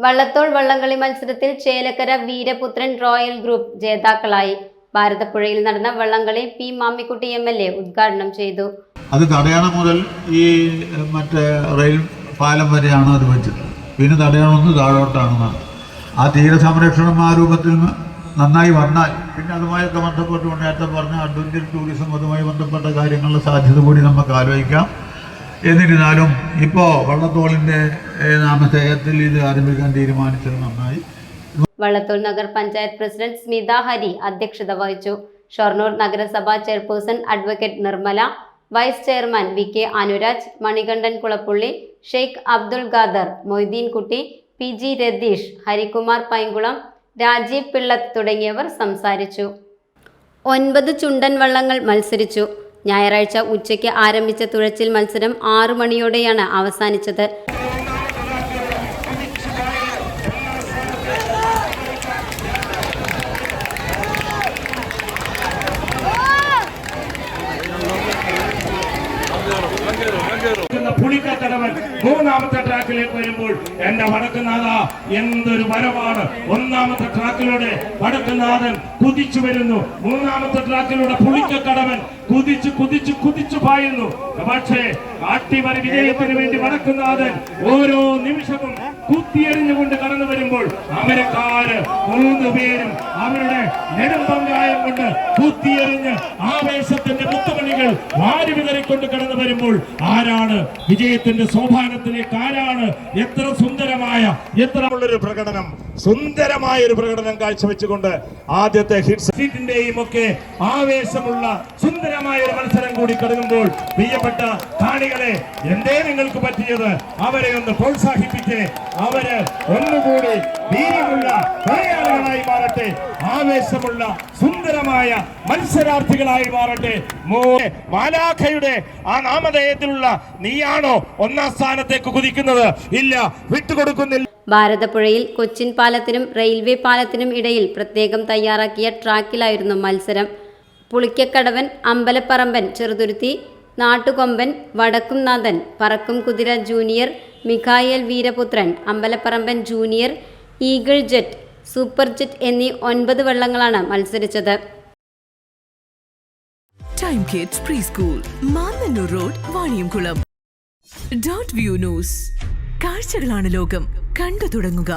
വള്ളത്തോൾ വള്ളംകളി മത്സരത്തിൽ Chelakkara വീരപുത്രൻ royal group ജേതാക്കളായി. ഭാരതപ്പുഴയിൽ നടന്ന വള്ളംകളി പി മാമ്മിക്കുട്ടി MLA ഉദ്ഘാടനം ചെയ്തു. അത് തടയണം മുതൽ ഈ മറ്റേ റെയിൽ പാലം വരെയാണ് അത് വെച്ചത്. പിന്നെ തടയണമെന്ന് താഴോട്ടാണെന്നാണ്. ആ തീരസംരക്ഷണം ആ രൂപത്തിൽ നന്നായി വന്നാൽ പിന്നെ അതുമായൊക്കെ ബന്ധപ്പെട്ടുകൊണ്ട് നേരത്തെ പറഞ്ഞ അഡ്വഞ്ചർ ടൂറിസം അതുമായി ബന്ധപ്പെട്ട കാര്യങ്ങളുടെ സാധ്യത കൂടി നമുക്ക് ആലോചിക്കാം. എന്നിരുന്നാലും ഇപ്പോൾ വള്ളത്തോളിൻ്റെ നാമധേയത്തിൽ ഇത് ആരംഭിക്കാൻ തീരുമാനിച്ചത് നന്നായി. വള്ളത്തോൾ നഗർ പഞ്ചായത്ത് പ്രസിഡന്റ് സ്മിത ഹരി അധ്യക്ഷത വഹിച്ചു. ഷൊർണൂർ നഗരസഭാ chairperson advocate Nirmala, vice chairman VK Anuraj, Manikandan Kulappully, Sheikh Abdul Khader, Moideen Kutty, PG Ratheesh, Harikumar Painkulam, Rajeev പിള്ളത്ത് തുടങ്ങിയവർ സംസാരിച്ചു. 9 ചുണ്ടൻ വള്ളങ്ങൾ മത്സരിച്ചു. ഞായറാഴ്ച ഉച്ചയ്ക്ക് ആരംഭിച്ച തുഴച്ചിൽ മത്സരം 6 മണിയോടെയാണ് അവസാനിച്ചത്. പുളിക്കത്തടവൻ മൂന്നാമത്തെ ട്രാക്കിലേക്ക് വരുമ്പോൾ എന്റെ വടക്കുനാഥ എന്തൊരു വരവാണ്. ഒന്നാമത്തെ ട്രാക്കിലൂടെ വടക്കുനാഥൻ കുതിച്ചു വരുന്നു. മൂന്നാമത്തെ ട്രാക്കിലൂടെ പുളിക്കക്കടവൻ കുതിച്ചു കുതിച്ചു കുതിച്ചു പായുന്നു. പക്ഷേ അട്ടിമറി വിജയത്തിന് വേണ്ടി വടക്കുനാഥൻ ഓരോ നിമിഷവും കുത്തിയെറിഞ്ഞുകൊണ്ട് കടന്നു വരുമ്പോൾ അമരക്കാര് 3 പേരും അവരുടെ നെടുമ്പങ്കായം കൊണ്ട് കുത്തിയെറിഞ്ഞ് ആവേശത്തിന്റെ മുത്തുമണികൾ വാരി വിതറിക്കൊണ്ട് കടന്നു വരുമ്പോൾ ആരാണ് വിജയത്തിന്റെ സോപാനത്തിലേക്ക്, ആരാണ് എത്ര സുന്ദരമായ എത്രയുള്ളൊരു പ്രകടനം, സുന്ദരമായ ഒരു പ്രകടനം കാഴ്ചവെച്ചുകൊണ്ട് ആദ്യത്തെ ഹിറ്റ്സിന്റെയും ഒക്കെ ആവേശമുള്ള സുന്ദരമായ ഒരു മത്സരം കൂടി കടന്നുമ്പോൾ പ്രിയപ്പെട്ട കാണികളെ, എന്തേ നിങ്ങൾക്ക് പറ്റിയത്? അവരെ ഒന്ന് പ്രോത്സാഹിപ്പിച്ച് അവര് ഒന്നുകൂടി വീര്യമുള്ള കളിയാളികളായി മാറട്ടെ, ആവേശമുള്ള സുന്ദരമായ മത്സരാർത്ഥികളായി മാറട്ടെ. മാലാഖയുടെ ആ നാമധേയത്തിലുള്ള നീയാണോ 1ാം സ്ഥാനത്തേക്ക് കുതിക്കുന്നത്? ഇല്ല, വിട്ടുകൊടുക്കുന്നില്ല. ഭാരതപ്പുഴയിൽ കൊച്ചിൻ പാലത്തിനും റെയിൽവേ പാലത്തിനും ഇടയിൽ പ്രത്യേകം തയ്യാറാക്കിയ ട്രാക്കിലായിരുന്നു മത്സരം. പുളിക്കക്കടവൻ, അമ്പലപ്പറമ്പൻ Cheruthuruthy, നാട്ടുകൊമ്പൻ, Vadakkumnathan, Parakkum Kuthira junior, Mikhayel Veeraputhran, Ambalapparamban junior, eagle jet, super jet എന്നീ 9 വള്ളങ്ങളാണ് മത്സരിച്ചത്. Time kids preschool, Mannannur road, Vaniyamkulam. .View news, കാഴ്ചകളാണ് ലോകം, കണ്ടു തുടങ്ങുക.